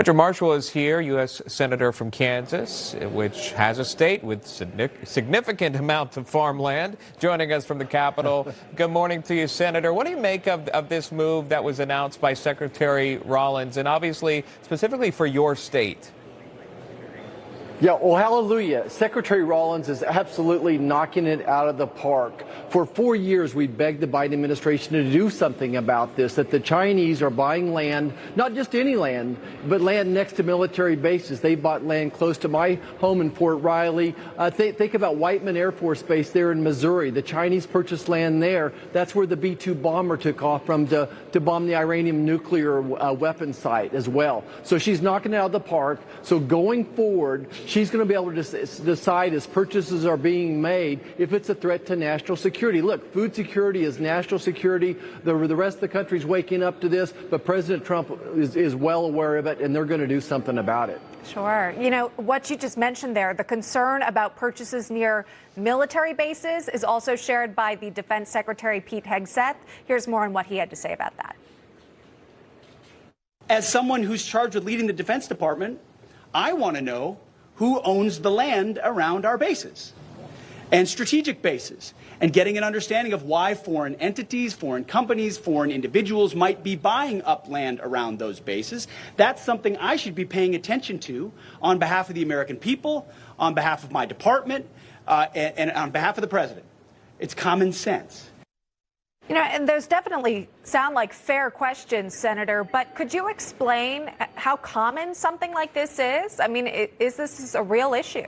Roger Marshall is here, U.S. Senator from Kansas, which has a state with significant amounts of farmland, joining us from the Capitol. Good morning to you, Senator. What do you make of this move that was announced by Secretary Rollins, and obviously specifically for your state? Yeah, well, hallelujah. Secretary Rollins is absolutely knocking it out of the park. For 4 years, we begged the Biden administration to do something about this, that the Chinese are buying land, not just any land, but land next to military bases. They bought land close to my home in Fort Riley. Think about Whiteman Air Force Base there in Missouri. The Chinese purchased land there. That's where the B-2 bomber took off from to bomb the Iranian nuclear weapon site as well. So she's knocking it out of the park. So going forward, she's going to be able to decide as purchases are being made if it's a threat to national security. Look, food security is national security. The rest of the country's waking up to this, but President Trump is well aware of it, and they're going to do something about it. Sure. You know, what you just mentioned there, the concern about purchases near military bases is also shared by the Defense Secretary Pete Hegseth. Here's more on what he had to say about that. As someone who's charged with leading the Defense Department, I want to know who owns the land around our bases and strategic bases, and getting an understanding of why foreign entities, foreign companies, foreign individuals might be buying up land around those bases. That's something I should be paying attention to on behalf of the American people, on behalf of my department, and on behalf of the president. It's common sense. You know, and those definitely sound like fair questions, Senator, but could you explain how common something like this is? I mean, is this a real issue?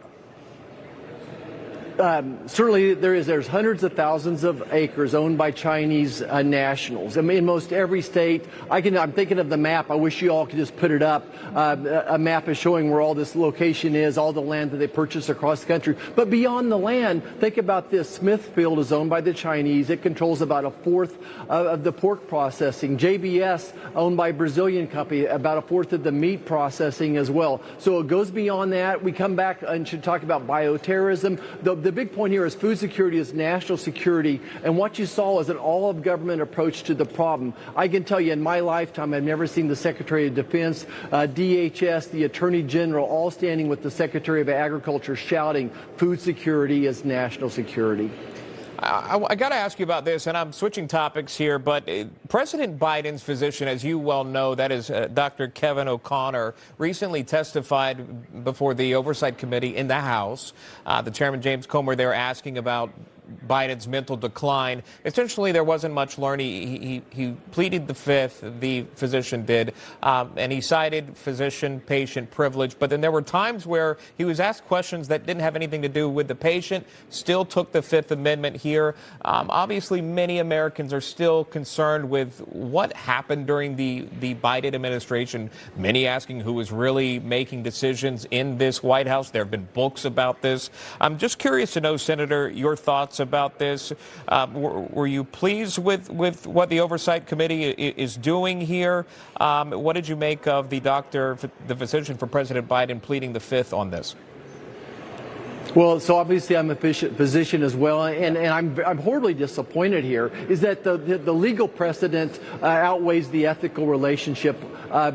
Certainly there's hundreds of thousands of acres owned by Chinese nationals. I mean, in most every state. I'm thinking of the map. I wish you all could just put it up. A map is showing where all this location is, all the land that they purchase across the country. But beyond the land, think about this. Smithfield is owned by the Chinese. It controls about a fourth of the pork processing. JBS, owned by a Brazilian company, about a fourth of the meat processing as well. So it goes beyond that. We come back and should talk about bioterrorism. The big point here is food security is national security, and what you saw is an all-of-government approach to the problem. I can tell you in my lifetime, I've never seen the Secretary of Defense, DHS, the Attorney General, all standing with the Secretary of Agriculture shouting, food security is national security. I got to ask you about this, and I'm switching topics here, but President Biden's physician, as you well know, that is Dr. Kevin O'Connor, recently testified before the Oversight Committee in the House. The Chairman, James Comer, there asking about Biden's mental decline. Essentially, there wasn't much learning. He pleaded the fifth, the physician did, and he cited physician-patient privilege. But then there were times where he was asked questions that didn't have anything to do with the patient, still took the Fifth Amendment here. Obviously, many Americans are still concerned with what happened during the Biden administration, many asking who was really making decisions in this White House. There have been books about this. I'm just curious to know, Senator, your thoughts about this. Were you pleased with what the Oversight Committee is doing here? What did you make of the physician for President Biden pleading the fifth on this? Well, so obviously I'm a physician as well, and I'm horribly disappointed here is that the legal precedent outweighs the ethical relationship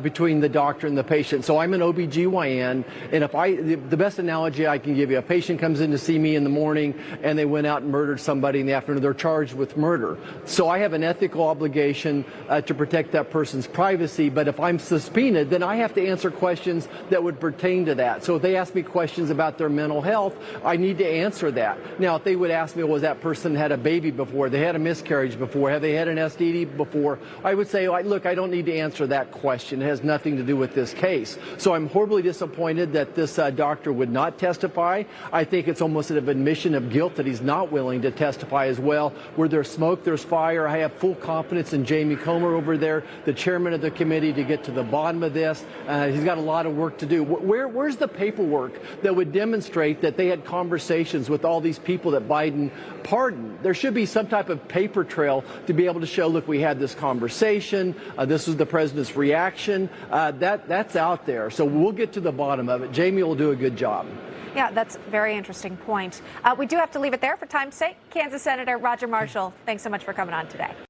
between the doctor and the patient. So I'm an OBGYN, and the best analogy I can give you, a patient comes in to see me in the morning and they went out and murdered somebody in the afternoon, they're charged with murder. So I have an ethical obligation to protect that person's privacy, but if I'm subpoenaed, then I have to answer questions that would pertain to that. So if they ask me questions about their mental health, I need to answer that. Now, if they would ask me, was that person had a baby before, they had a miscarriage before, have they had an STD before, I would say, look, I don't need to answer that question. It has nothing to do with this case. So I'm horribly disappointed that this doctor would not testify. I think it's almost an admission of guilt that he's not willing to testify as well. Where there's smoke, there's fire. I have full confidence in Jamie Comer over there, the chairman of the committee, to get to the bottom of this. He's got a lot of work to do. Where's the paperwork that would demonstrate that they had conversations with all these people that Biden pardoned? There should be some type of paper trail to be able to show, look, we had this conversation. This was the president's reaction. That's out there. So we'll get to the bottom of it. Jamie will do a good job. Yeah, that's a very interesting point. We do have to leave it there for time's sake. Kansas Senator Roger Marshall, thanks so much for coming on today.